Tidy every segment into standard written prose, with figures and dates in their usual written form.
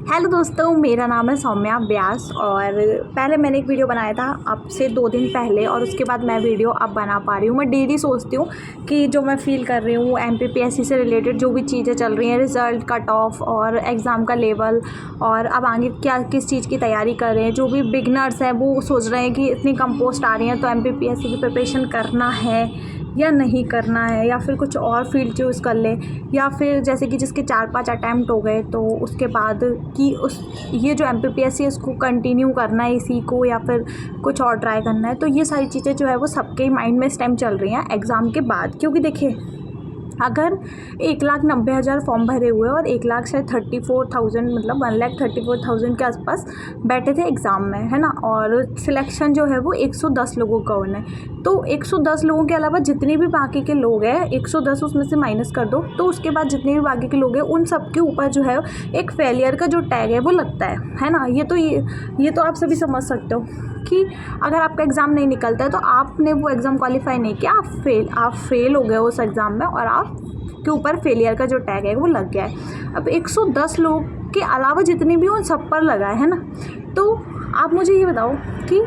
Hello दोस्तों, मेरा नाम है सौम्या व्यास। और पहले मैंने एक वीडियो बनाया था अब से 2 दिन पहले, और उसके बाद मैं वीडियो अब बना पा रही हूँ। मैं डेली सोचती हूँ कि जो मैं फ़ील कर रही हूँ एमपीपीएससी से रिलेटेड जो भी चीज़ें चल रही हैं, रिज़ल्ट, कट ऑफ और एग्ज़ाम का लेवल, और अब आगे क्या किस चीज़ की तैयारी कर रहे हैं। जो भी बिगनर्स हैं वो सोच रहे हैं कि इतनी कम पोस्ट आ रही हैं तो एमपीपीएससी की प्रिपरेशन करना है या नहीं करना है, या फिर कुछ और फील्ड चूज़ कर ले, या फिर जैसे कि जिसके 4-5 अटैम्प्ट हो गए तो उसके बाद कि उस ये जो एमपीपीएससी है इसको कंटिन्यू करना है इसी को, या फिर कुछ और ट्राई करना है। तो ये सारी चीज़ें जो है वो सबके माइंड में इस टाइम चल रही हैं एग्ज़ाम के बाद। क्योंकि देखिए, अगर 1,90,000 फॉर्म भरे हुए और 1,34,000 मतलब 1,34,000 के आसपास बैठे थे एग्ज़ाम में, है ना, और सिलेक्शन जो है वो 110 लोगों का होना है। तो 110 लोगों के अलावा जितने भी बाकी के लोग हैं, 110 उसमें से माइनस कर दो, तो उसके बाद जितने भी बाकी के लोग हैं उन सब के ऊपर जो है एक फेलियर का जो टैग है वो लगता है ना। ये तो आप सभी समझ सकते हो कि अगर आपका एग्ज़ाम नहीं निकलता है तो आपने वो एग्ज़ाम क्वालिफाई नहीं किया, आप फेल हो गए उस एग्ज़ाम में, और आप के ऊपर फेलियर का जो टैग है वो लग गया है। अब 110 लोग के अलावा जितने भी उन सब पर लगा है ना। तो आप मुझे ये बताओ कि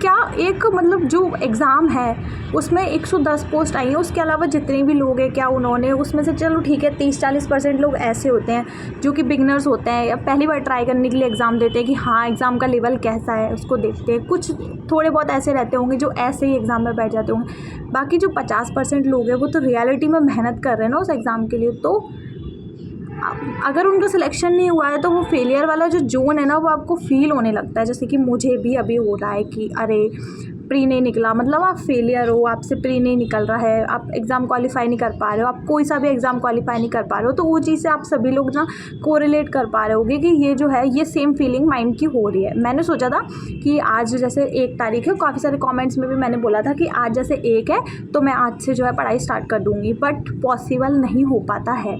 क्या एक मतलब जो एग्ज़ाम है उसमें 110 पोस्ट आई है, उसके अलावा जितने भी लोग हैं क्या उन्होंने उसमें से, चलो ठीक है 30-40% लोग ऐसे होते हैं जो कि बिगनर्स होते हैं या पहली बार ट्राई करने के लिए एग्ज़ाम देते हैं कि हाँ एग्ज़ाम का लेवल कैसा है उसको देखते हैं। कुछ थोड़े बहुत ऐसे रहते होंगे जो ऐसे ही एग्ज़ाम में बैठ जाते होंगे। बाकी जो 50% लोग हैं वो तो रियलिटी में मेहनत कर रहे हैं ना उस एग्ज़ाम के लिए। तो अगर उनका सिलेक्शन नहीं हुआ है तो वो फेलियर वाला जो जोन है ना वो आपको फ़ील होने लगता है। जैसे कि मुझे भी अभी हो रहा है कि अरे प्री नहीं निकला, मतलब आप फेलियर हो, आपसे प्री नहीं निकल रहा है, आप एग्ज़ाम क्वालिफाई नहीं कर पा रहे हो, आप कोई सा भी एग्ज़ाम क्वालिफाई नहीं कर पा रहे हो। तो वो चीज़ से आप सभी लोग ना कोरिलेट कर पा रहे होगे कि ये जो है ये सेम फीलिंग माइंड की हो रही है। मैंने सोचा था कि आज जैसे 1 तारीख है, काफ़ी सारे कमेंट्स में भी मैंने बोला था कि आज जैसे 1 है तो मैं आज से जो है पढ़ाई स्टार्ट कर दूँगी, बट पॉसिबल नहीं हो पाता है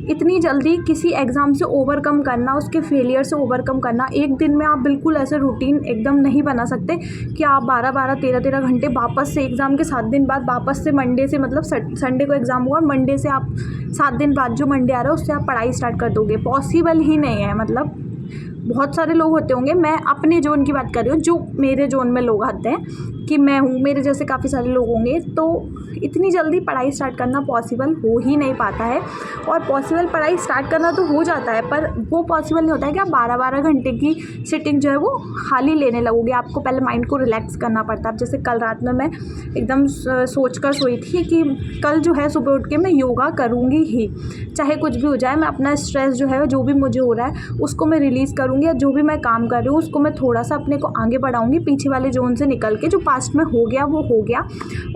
इतनी जल्दी किसी एग्ज़ाम से ओवरकम करना, उसके फेलियर से ओवरकम करना। एक दिन में आप बिल्कुल ऐसे रूटीन एकदम नहीं बना सकते कि आप 12-12, 13-13 घंटे वापस से एग्ज़ाम के 7 दिन बाद वापस से मंडे से, मतलब संडे को एग्ज़ाम हुआ, मंडे से आप 7 दिन बाद जो मंडे आ रहा है उससे आप पढ़ाई स्टार्ट कर दोगे। पॉसिबल ही नहीं है। मतलब बहुत सारे लोग होते होंगे, मैं अपने जोन की बात कर रही हूँ, जो मेरे जोन में लोग आते हैं कि मैं हूँ, मेरे जैसे काफ़ी सारे लोग होंगे। तो इतनी जल्दी पढ़ाई स्टार्ट करना पॉसिबल हो ही नहीं पाता है। और पॉसिबल पढ़ाई स्टार्ट करना तो हो जाता है, पर वो पॉसिबल नहीं होता है कि आप 12-12 घंटे की सिटिंग जो है वो खाली लेने लगोगे। आपको पहले माइंड को रिलैक्स करना पड़ता है। अब जैसे कल रात में मैं एकदम सोच कर सोई थी कि कल जो है सुबह उठ के मैं योगा करूँगी ही, चाहे कुछ भी हो जाए। मैं अपना स्ट्रेस जो है, जो भी मुझे हो रहा है उसको मैं रिलीज़ करूँगी, या जो भी मैं काम कर रही हूँ उसको मैं थोड़ा सा अपने को आगे बढ़ाऊँगी, पीछे वाले जोन से निकल के। जो पास्ट में हो गया वो हो गया।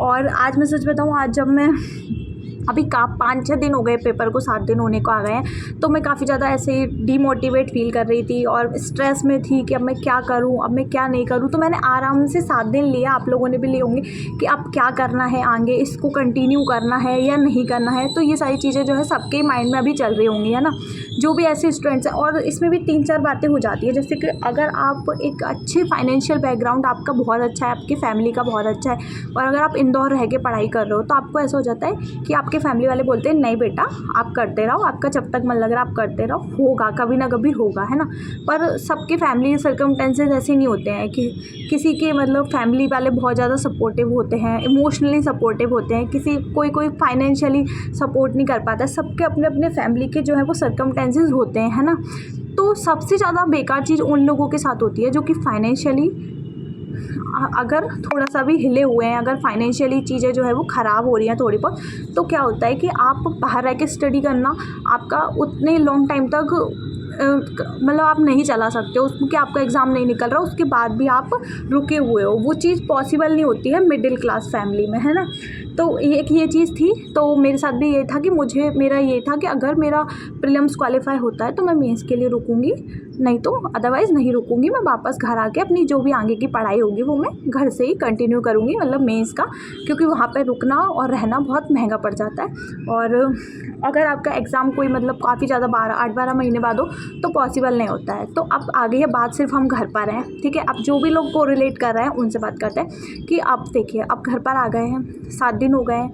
और आज मैं सच बताऊँ, आज जब मैं अभी 5-6 दिन हो गए, पेपर को 7 दिन होने को आ गए हैं, तो मैं काफ़ी ज़्यादा ऐसे ही डीमोटिवेट फील कर रही थी और स्ट्रेस में थी कि अब मैं क्या करूं, अब मैं क्या नहीं करूं। तो मैंने आराम से 7 दिन लिया, आप लोगों ने भी लिए होंगे, कि अब क्या करना है आगे, इसको कंटिन्यू करना है या नहीं करना है। तो ये सारी चीज़ें जो है सबके माइंड में अभी चल रही होंगी, है ना, जो भी ऐसे स्टूडेंट्स हैं। और इसमें भी 3-4 बातें हो जाती है, जैसे कि अगर आप एक अच्छे फाइनेंशियल बैकग्राउंड आपका बहुत अच्छा है, आपकी फैमिली का बहुत अच्छा है, और अगर आप इंदौर रह के पढ़ाई कर रहे हो, तो आपको ऐसा हो जाता है कि आपके फैमिली वाले बोलते हैं नहीं बेटा आप करते रहो, आपका जब तक मन लग रहा है आप करते रहो, होगा कभी ना कभी होगा, है ना। पर सबके फैमिली सर्कमस्टेंसेस ऐसे नहीं होते हैं कि किसी के मतलब फैमिली वाले बहुत ज़्यादा सपोर्टिव होते हैं, इमोशनली सपोर्टिव होते हैं, कोई फाइनेंशियली सपोर्ट नहीं कर पाता। सबके अपने अपने फैमिली के जो है वो सर्कमस्टेंसेस होते हैं, है ना। तो सबसे ज़्यादा बेकार चीज़ उन लोगों के साथ होती है जो कि फाइनेंशियली अगर थोड़ा सा भी हिले हुए हैं, अगर फाइनेंशियली चीज़ें जो है वो ख़राब हो रही हैं थोड़ी बहुत। तो क्या होता है कि आप बाहर रह के स्टडी करना आपका उतने लॉन्ग टाइम तक मतलब आप नहीं चला सकते हो, उसमें कि आपका एग्ज़ाम नहीं निकल रहा उसके बाद भी आप रुके हुए हो। वो चीज़ पॉसिबल नहीं होती है मिडिल क्लास फैमिली में, है ना। तो एक ये चीज़ थी। तो मेरे साथ भी ये था कि मेरा ये था कि अगर मेरा प्रीलिम्स क्वालिफाई होता है तो मैं मेंस के लिए रुकूंगी, नहीं तो अदरवाइज़ नहीं रुकूंगी। मैं वापस घर आके अपनी जो भी आगे की पढ़ाई होगी वो मैं घर से ही कंटिन्यू करूँगी, मतलब मेंस का, क्योंकि वहाँ पे रुकना और रहना बहुत महंगा पड़ जाता है। और अगर आपका एग्ज़ाम कोई मतलब काफ़ी ज़्यादा 8-12 महीने बाद हो तो पॉसिबल नहीं होता है। तो अब आ गई है बात सिर्फ हम घर पर हैं, ठीक है। अब जो भी लोग को रिलेट कर रहे हैं उनसे बात करते हैं कि अब देखिए अब घर पर आ गए हैं, 7 दिन हो गए हैं,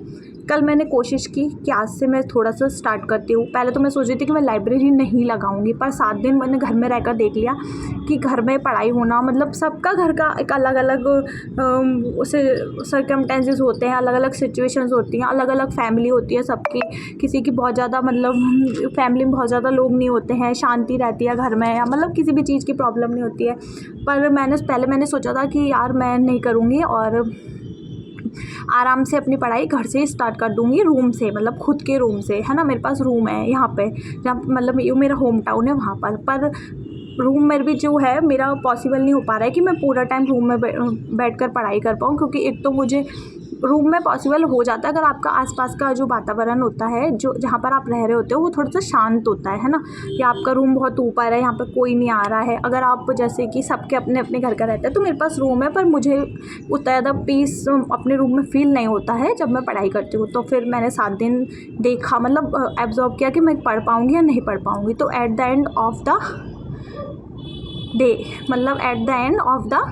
कल मैंने कोशिश की कि आज से मैं थोड़ा सा स्टार्ट करती हूँ। पहले तो मैं सोच रही थी कि मैं लाइब्रेरी नहीं लगाऊंगी, पर 7 दिन मैंने घर में रहकर देख लिया कि घर में पढ़ाई होना मतलब सबका घर का एक अलग अलग उसे सर्कमस्टेंसेस होते हैं, अलग अलग सिचुएशंस होती हैं, अलग अलग फैमिली होती है सबकी। किसी की बहुत ज़्यादा मतलब फैमिली में बहुत ज़्यादा लोग नहीं होते हैं, शांति रहती है घर में, या मतलब किसी भी चीज़ की प्रॉब्लम नहीं होती है। पर मैंने सोचा था कि यार मैं नहीं करूँगी और आराम से अपनी पढ़ाई घर से ही स्टार्ट कर दूँगी, रूम से, मतलब खुद के रूम से, है ना। मेरे पास रूम है यहाँ पे, जहाँ मतलब ये मेरा होम टाउन है वहाँ पर रूम में भी जो है मेरा पॉसिबल नहीं हो पा रहा है कि मैं पूरा टाइम रूम में बैठ कर पढ़ाई कर पाऊँ, क्योंकि एक तो मुझे रूम में पॉसिबल हो जाता है अगर आपका आसपास का जो वातावरण होता है, जो जहाँ पर आप रह रहे होते हो, वो थोड़ा सा शांत होता है ना। या आपका रूम बहुत ऊपर है, यहाँ पर कोई नहीं आ रहा है, अगर आप जैसे कि सबके अपने अपने घर का रहता है। तो मेरे पास रूम है, पर मुझे उतना ज़्यादा पीस अपने रूम में फ़ील नहीं होता है जब मैं पढ़ाई करती हूँ। तो फिर मैंने 7 दिन देखा, मतलब एब्जॉर्ब किया कि मैं पढ़ पाऊँगी या नहीं पढ़ पाऊँगी। तो at the end of the day, मतलब at the end of the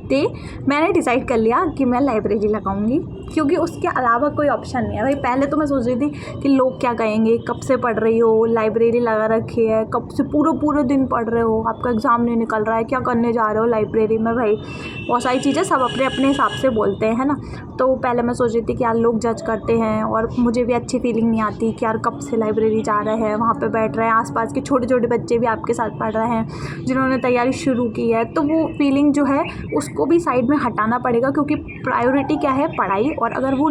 day मैंने डिसाइड कर लिया कि मैं लाइब्रेरी लगाऊंगी, क्योंकि उसके अलावा कोई ऑप्शन नहीं है भाई। पहले तो मैं सोच रही थी कि लोग क्या कहेंगे, कब से पढ़ रही हो, लाइब्रेरी लगा रखी है, कब से पूरे दिन पढ़ रहे हो, आपका एग्ज़ाम नहीं निकल रहा है, क्या करने जा रहे हो लाइब्रेरी में। भाई बहुत सारी चीज़ें सब अपने अपने हिसाब से बोलते हैं, है ना। तो पहले मैं सोच रही थी कि यार लोग जज करते हैं, और मुझे भी अच्छी फीलिंग नहीं आती कि यार कब से लाइब्रेरी जा रहे हैं, वहाँ पर बैठ रहे हैं, आसपास के छोटे छोटे बच्चे भी आपके साथ पढ़ रहे हैं जिन्होंने तैयारी शुरू की है। तो वो फीलिंग जो है उसको भी साइड में हटाना पड़ेगा, क्योंकि प्रायोरिटी क्या है, पढ़ाई। और अगर वो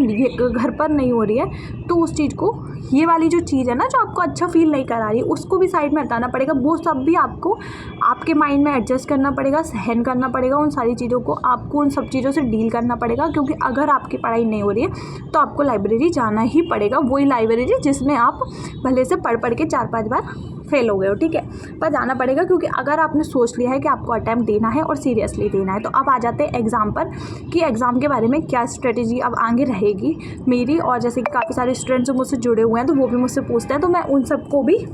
घर पर नहीं हो रही है तो उस चीज़ को, ये वाली जो चीज़ है ना जो आपको अच्छा फील नहीं करा रही, उसको भी साइड में हटाना पड़ेगा। वो सब भी आपको आपके माइंड में एडजस्ट करना पड़ेगा, सहन करना पड़ेगा उन सारी चीज़ों को, आपको उन सब चीज़ों से डील करना पड़ेगा। क्योंकि अगर आपकी पढ़ाई नहीं हो रही है तो आपको लाइब्रेरी जाना ही पड़ेगा, वही लाइब्रेरी जिसमें आप भले से पढ़ के 4-5 बार फेल हो गए हो, ठीक है, पर जाना पड़ेगा। क्योंकि अगर आपने सोच लिया है कि आपको अटैम्प्ट देना है और सीरियसली देना है। तो अब आ जाते हैं एग्ज़ाम पर, कि एग्ज़ाम के बारे में क्या स्ट्रेटेजी अब आगे रहेगी मेरी। और जैसे कि काफ़ी सारे स्टूडेंट्स जो मुझसे जुड़े हुए हैं तो वो भी मुझसे पूछते हैं, तो मैं उन सबको भी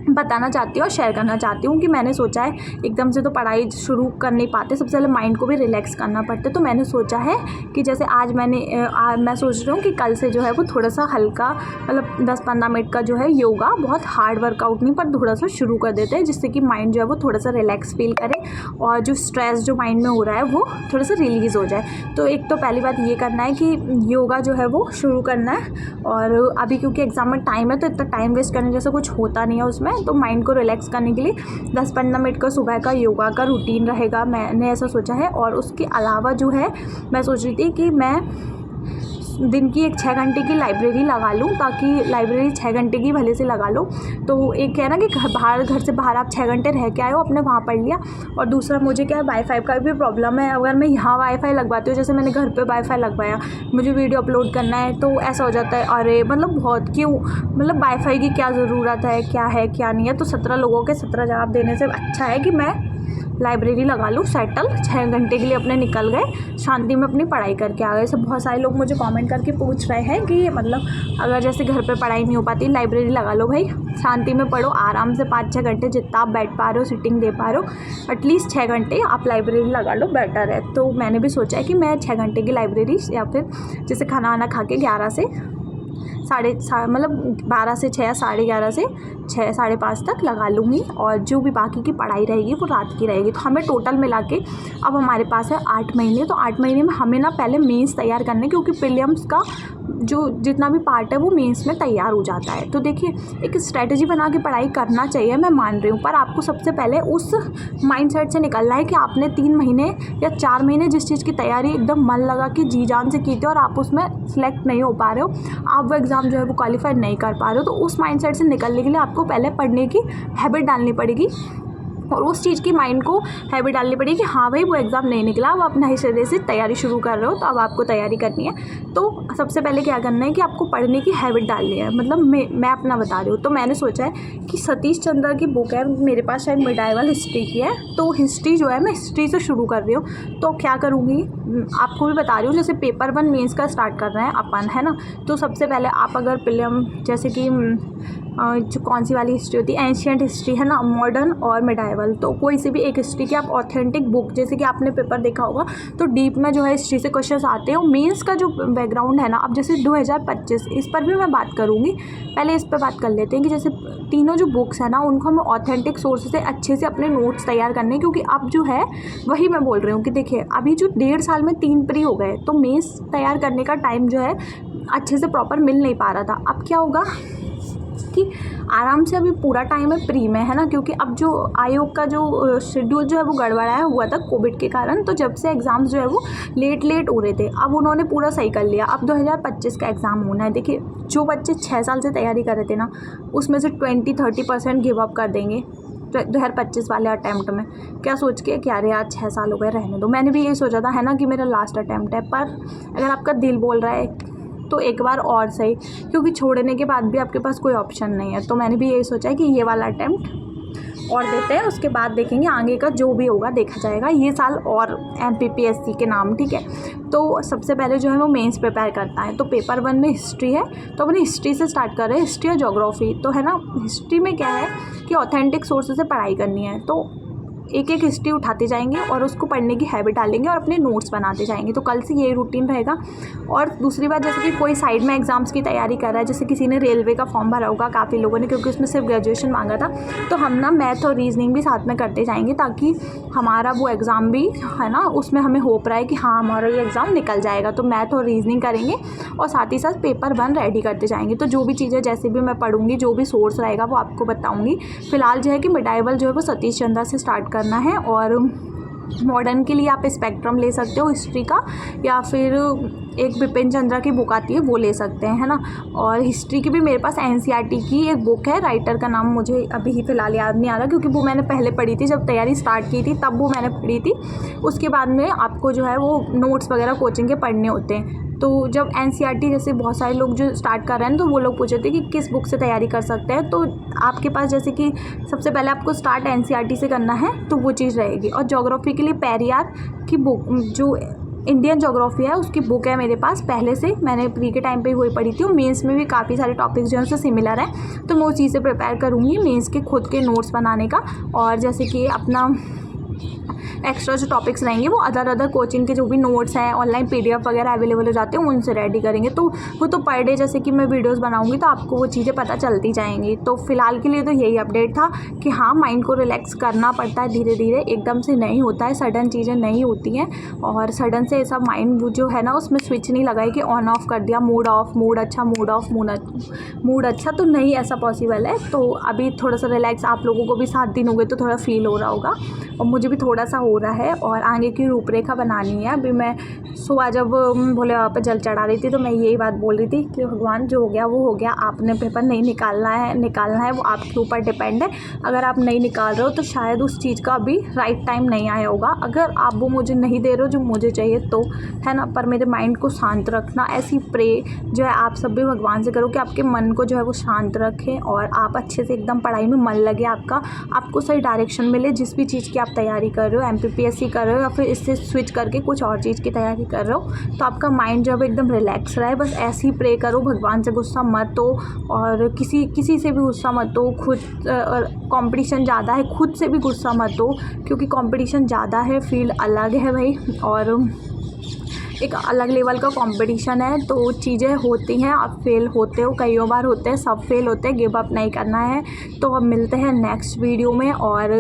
बताना चाहती हूँ और शेयर करना चाहती हूँ कि मैंने सोचा है, एकदम से तो पढ़ाई शुरू कर नहीं पाते, सबसे पहले माइंड को भी रिलैक्स करना पड़ता है। तो मैंने सोचा है कि जैसे आज मैं सोच रही हूँ कि कल से जो है वो थोड़ा सा हल्का, मतलब 10-15 मिनट का जो है योगा, बहुत हार्ड वर्कआउट नहीं पर थोड़ा सा शुरू कर देते हैं, जिससे कि माइंड जो है वो थोड़ा सा रिलैक्स फील करे और जो स्ट्रेस जो माइंड में हो रहा है वो थोड़ा सा रिलीज़ हो जाए। तो एक तो पहली बात ये करना है कि योगा जो है वो शुरू करना है। और अभी क्योंकि एग्ज़ाम में टाइम है तो इतना टाइम वेस्ट करने जैसा कुछ होता नहीं है उसमें, तो माइंड को रिलैक्स करने के लिए 10-15 मिनट का सुबह का योगा का रूटीन रहेगा, मैंने ऐसा सोचा है। और उसके अलावा जो है मैं सोच रही थी कि मैं दिन की एक 6 घंटे की लाइब्रेरी लगा लूँ, ताकि लाइब्रेरी 6 घंटे की भले से लगा लो। तो एक है ना कि घर से बाहर आप 6 घंटे रह के आए हो, अपने वहाँ पढ़ लिया। और दूसरा मुझे क्या है, वाईफाई का भी प्रॉब्लम है। अगर मैं यहाँ वाईफाई लगवाती हूँ, जैसे मैंने घर पे वाईफाई लगवाया, मुझे वीडियो अपलोड करना है तो ऐसा हो जाता है, अरे मतलब बहुत क्यों, मतलब वाईफाई की क्या ज़रूरत है, क्या है क्या नहीं है। तो 17 लोगों के 17 जवाब देने से अच्छा है कि मैं लाइब्रेरी लगा लूँ सेटल, 6 घंटे के लिए अपने निकल गए, शांति में अपनी पढ़ाई करके आ गए। सब बहुत सारे लोग मुझे कमेंट करके पूछ रहे हैं कि मतलब अगर जैसे घर पे पढ़ाई नहीं हो पाती, लाइब्रेरी लगा लो भाई, शांति में पढ़ो आराम से 5-6 घंटे, जितना आप बैठ पा रहे हो, सिटिंग दे पा रहे हो, एटलीस्ट 6 घंटे आप लाइब्रेरी लगा लो, बेटर है। तो मैंने भी सोचा है कि मैं 6 घंटे की लाइब्रेरी, या फिर जैसे खाना वाना खा के 11 से मतलब 12 से 6 या 11:30 से 6 साढ़े 5 तक लगा लूँगी। और जो भी बाकी की पढ़ाई रहेगी वो रात की रहेगी। तो हमें टोटल मिला के अब हमारे पास है 8 महीने। तो 8 महीने में हमें ना पहले मेंस तैयार करने, क्योंकि प्रीलिम्स का जो जितना भी पार्ट है वो मेंस में तैयार हो जाता है। तो देखिए, एक स्ट्रैटेजी बना के पढ़ाई करना चाहिए, मैं मान रही हूँ, पर आपको सबसे पहले उस माइंडसेट से निकलना है कि आपने 3 महीने या 4 महीने जिस चीज़ की तैयारी एकदम मन लगा के जी जान से की थी और आप उसमें सेलेक्ट नहीं हो पा रहे हो, आप वो एग्ज़ाम जो है वो क्वालिफाई नहीं कर पा रहे हो, तो उस माइंडसेट से निकलने के लिए आपको पहले पढ़ने की हैबिट डालनी पड़ेगी और उस चीज़ की माइंड को हैबिट डालनी पड़ेगी कि हाँ भाई वो एग्ज़ाम नहीं निकला, अब आप नए सिरे से तैयारी शुरू कर रहे हो, तो अब आपको तैयारी करनी है। तो सबसे पहले क्या करना है कि आपको पढ़ने की हैबिट डालनी है। मतलब मैं अपना बता रही हूँ। तो मैंने सोचा है कि सतीश चंद्र की बुक है मेरे पास, शायद मिडाइवल हिस्ट्री की है, तो हिस्ट्री जो है मैं हिस्ट्री से शुरू कर रही हूँ। तो क्या करूँगी आपको भी बता रही हूँ, जैसे पेपर 1 मेंस का स्टार्ट कर रहे हैं अपन, है ना। तो सबसे पहले आप अगर प्रीलिम जैसे कि जो कौन सी वाली हिस्ट्री होती है, एंशियंट हिस्ट्री है ना, मॉडर्न और मिडाइवल। तो कोई सी भी एक हिस्ट्री की आप ऑथेंटिक बुक, जैसे कि आपने पेपर देखा होगा तो डीप में जो है हिस्ट्री से क्वेश्चंस आते हैं। मेंस का जो बैकग्राउंड है ना, अब जैसे 2025 इस पर भी मैं बात करूँगी। पहले इस पर बात कर लेते हैं कि जैसे तीनों जो बुक्स है ना उनको हमें ऑथेंटिक सोर्स से अच्छे से अपने नोट्स तैयार करने हैं, क्योंकि अब जो है वही मैं बोल रही हूँ कि देखिए अभी जो 1.5 साल में 3 प्री हो गए, तो मेंस तैयार करने का टाइम जो है अच्छे से प्रॉपर मिल नहीं पा रहा था। अब क्या होगा कि आराम से अभी पूरा टाइम है प्री में, है ना, क्योंकि अब जो आयोग का जो शेड्यूल जो है वो गड़बड़ाया हुआ था कोविड के कारण। तो जब से एग्ज़ाम्स जो है वो लेट हो रहे थे, अब उन्होंने पूरा सही कर लिया। अब 2025 का एग्ज़ाम होना है। देखिए जो बच्चे 6 साल से तैयारी कर रहे थे ना, उसमें से 20-30% गिव अप कर देंगे 2025 वाले अटैम्प्ट में, क्या सोच के कि अरे यार 6 साल हो गए, रहने दो। मैंने भी यही सोचा था, है ना, कि मेरा लास्ट अटैम्प्ट है। पर अगर आपका दिल बोल रहा है तो एक बार और सही, क्योंकि छोड़ने के बाद भी आपके पास कोई ऑप्शन नहीं है। तो मैंने भी यही सोचा है कि ये वाला अटैम्प्ट और देते हैं, उसके बाद देखेंगे आगे का जो भी होगा देखा जाएगा। ये साल और MPPSC के नाम, ठीक है। तो सबसे पहले जो है वो मेंस प्रिपेयर करता है। तो पेपर 1 में हिस्ट्री है, तो अपनी हिस्ट्री से स्टार्ट कर रहे हैं, हिस्ट्री और ज्योग्राफी। तो है ना, हिस्ट्री में क्या है कि ऑथेंटिक सोर्स से पढ़ाई करनी है। तो एक एक हिस्ट्री उठाते जाएंगे और उसको पढ़ने की हैबिट डालेंगे और अपने नोट्स बनाते जाएंगे। तो कल से यही रूटीन रहेगा। और दूसरी बात, जैसे कि कोई साइड में एग्ज़ाम्स की तैयारी कर रहा है, जैसे किसी ने रेलवे का फॉर्म भरा होगा काफ़ी लोगों ने, क्योंकि उसमें सिर्फ ग्रेजुएशन मांगा था। तो हम ना मैथ और रीजनिंग भी साथ में करते जाएंगे, ताकि हमारा वो एग्ज़ाम भी, है ना, उसमें हमें होप रहा है कि हाँ हमारा ये एग्ज़ाम निकल जाएगा। तो मैथ और रीजनिंग करेंगे और साथ ही साथ पेपर 1 रेडी करते जाएंगे। तो जो भी चीज़ें जैसे भी मैं पढ़ूंगी, जो भी सोर्स रहेगा वो आपको बताऊँगी। फिलहाल जो है कि मिडाइवल जो है वो सतीश चंद्रा से स्टार्ट करना है, और मॉडर्न के लिए आप स्पेक्ट्रम ले सकते हो हिस्ट्री का, या फिर एक बिपिन चंद्रा की बुक आती है वो ले सकते हैं, है ना। और हिस्ट्री की भी मेरे पास NCERT की एक बुक है, राइटर का नाम मुझे अभी ही फ़िलहाल याद नहीं आ रहा, क्योंकि वो मैंने पहले पढ़ी थी जब तैयारी स्टार्ट की थी, तब वो मैंने पढ़ी थी। उसके बाद में आपको जो है वो नोट्स वगैरह कोचिंग के पढ़ने होते हैं। तो जब NCERT जैसे बहुत सारे लोग जो स्टार्ट कर रहे हैं, तो वो लोग पूछे थे कि किस बुक से तैयारी कर सकते हैं। तो आपके पास जैसे कि सबसे पहले आपको स्टार्ट NCERT से करना है, तो वो चीज़ रहेगी। और ज्योग्राफी के लिए पेरियार की बुक, जो इंडियन ज्योग्राफी है उसकी बुक है मेरे पास पहले से, मैंने प्री के टाइम पे वही पढ़ी थी। और मेंस में भी काफ़ी सारे टॉपिक्स जो हैं उससे सिमिलर हैं, तो मैं उस चीज़ से प्रिपेयर करूँगी मेंस के खुद के नोट्स बनाने का। और जैसे कि अपना एक्स्ट्रा जो टॉपिक्स रहेंगे वो अदर कोचिंग के जो भी नोट्स हैं, ऑनलाइन PDF वगैरह अवेलेबल हो जाते हैं, उनसे रेडी करेंगे। तो वो तो पर डे जैसे कि मैं वीडियोस बनाऊंगी तो आपको वो चीज़ें पता चलती जाएंगी। तो फिलहाल के लिए तो यही अपडेट था कि हाँ, माइंड को रिलैक्स करना पड़ता है धीरे धीरे, एकदम से नहीं होता है, सडन चीज़ें नहीं होती हैं। और सडन से ऐसा माइंड जो है ना उसमें स्विच नहीं लगाए कि ऑन ऑफ कर दिया, मूड ऑफ, मूड अच्छा, मूड ऑफ, मूड अच्छा, तो नहीं ऐसा पॉसिबल है। तो अभी थोड़ा सा रिलैक्स, आप लोगों को भी 7 दिन हो गए तो थोड़ा फील हो रहा होगा, और मुझे भी थोड़ा सा हो रहा है। और आगे की रूपरेखा बनानी है। अभी मैं सुबह जब भोले बाबा पर जल चढ़ा रही थी तो मैं यही बात बोल रही थी कि भगवान जो हो गया वो हो गया, आपने पेपर नहीं निकालना है, वो आपके ऊपर डिपेंड है। अगर आप नहीं निकाल रहे हो तो शायद उस चीज़ का अभी राइट टाइम नहीं आया होगा। अगर आप वो मुझे नहीं दे रहे हो जो मुझे चाहिए तो, है ना, पर मेरे माइंड को शांत रखना, ऐसी प्रे जो है आप सब भी भगवान से करो कि आपके मन को जो है वो शांत रखें और आप अच्छे से एकदम पढ़ाई में मन लगे, आपको सही डायरेक्शन मिले। जिस भी चीज़ की आप तैयारी कर रहे हो, MPPSC कर रहे हो या फिर इससे स्विच करके कुछ और चीज़ की तैयारी कर रहे हो, तो आपका माइंड जो है एकदम रिलैक्स रहे। बस ऐसे ही प्रे करो, भगवान से गुस्सा मत हो और किसी से भी गुस्सा मत हो। खुद कंपटीशन ज़्यादा है, खुद से भी गुस्सा मत हो, क्योंकि कंपटीशन ज़्यादा है, फील्ड अलग है भाई, और एक अलग लेवल का कंपटीशन है। तो चीज़ें होती हैं, आप फेल होते हो, कई बार होते हैं, सब फेल होते हैं, गिव अप नहीं करना है। तो अब मिलते हैं नेक्स्ट वीडियो में। और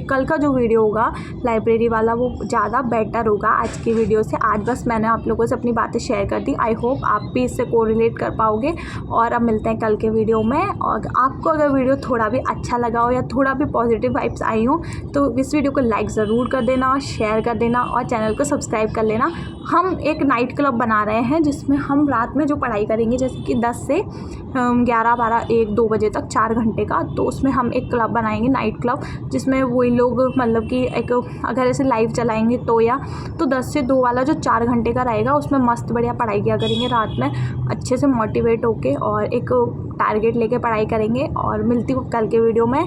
कल का जो वीडियो होगा लाइब्रेरी वाला वो ज़्यादा बेटर होगा आज की वीडियो से। आज बस मैंने आप लोगों से अपनी बातें शेयर कर दी, आई होप आप भी इससे कोरिलेट कर पाओगे। और अब मिलते हैं कल के वीडियो में। और आपको अगर वीडियो थोड़ा भी अच्छा लगा हो या थोड़ा भी पॉजिटिव वाइब्स आई हो तो इस वीडियो को लाइक ज़रूर कर देना, शेयर कर देना और चैनल को सब्सक्राइब कर लेना। हम एक नाइट क्लब बना रहे हैं जिसमें हम रात में जो पढ़ाई करेंगे, जैसे कि 10 से 11, 12, 1, 2 बजे तक 4 घंटे का, तो उसमें हम एक क्लब बनाएंगे, नाइट क्लब, जिसमें वही लोग मतलब कि एक अगर ऐसे लाइव चलाएंगे तो 10 से 2 वाला जो 4 घंटे का रहेगा उसमें मस्त बढ़िया पढ़ाई किया करेंगे रात में, अच्छे से मोटिवेट होके और एक टारगेट लेके पढ़ाई करेंगे। और मिलती हूँ कल के वीडियो में।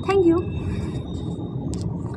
Thank you.